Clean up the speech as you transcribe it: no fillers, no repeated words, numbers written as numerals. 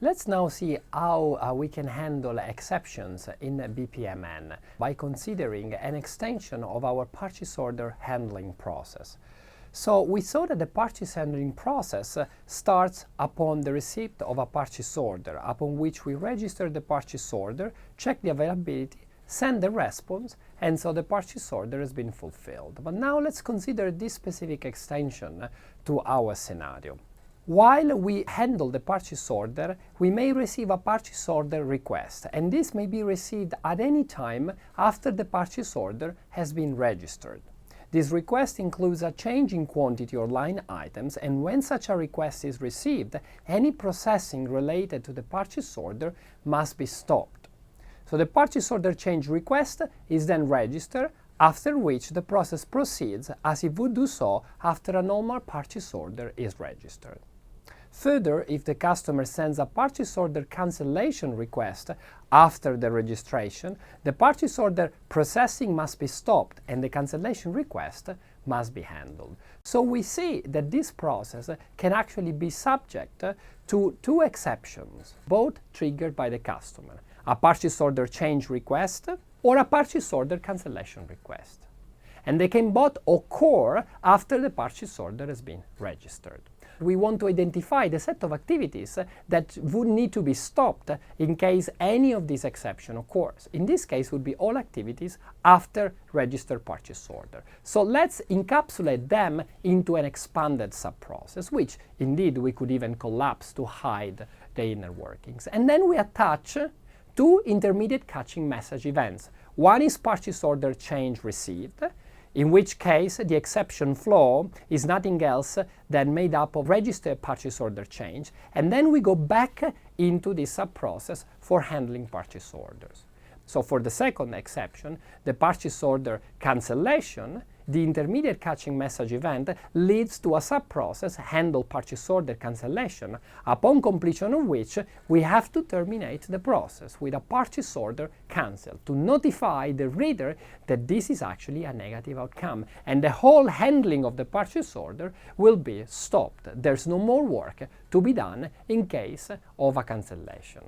Let's now see how we can handle exceptions in BPMN by considering an extension of our purchase order handling process. So we saw that the purchase handling process starts upon the receipt of a purchase order, upon which we register the purchase order, check the availability, send the response, and so the purchase order has been fulfilled. But now let's consider this specific extension to our scenario. While we handle the purchase order, we may receive a purchase order request, and this may be received at any time after the purchase order has been registered. This request includes a change in quantity or line items, and when such a request is received, any processing related to the purchase order must be stopped. So the purchase order change request is then registered, after which the process proceeds as it would do so after a normal purchase order is registered. Further, if the customer sends a purchase order cancellation request after the registration, the purchase order processing must be stopped and the cancellation request must be handled. So we see that this process can actually be subject to two exceptions, both triggered by the customer: a purchase order change request or a purchase order cancellation request. And they can both occur after the purchase order has been registered. We want to identify the set of activities that would need to be stopped in case any of these exceptions occurs. In this case would be all activities after registered purchase order. So let's encapsulate them into an expanded sub-process, which indeed we could even collapse to hide the inner workings. And then we attach two intermediate catching message events. One is purchase order change received, in which case the exception flow is nothing else than made up of registered purchase order change, and then we go back into the sub-process for handling purchase orders. So for the second exception, the purchase order cancellation, the intermediate catching message event leads to a sub-process handle purchase order cancellation, upon completion of which we have to terminate the process with a purchase order cancel to notify the reader that this is actually a negative outcome, and the whole handling of the purchase order will be stopped. There's no more work to be done in case of a cancellation.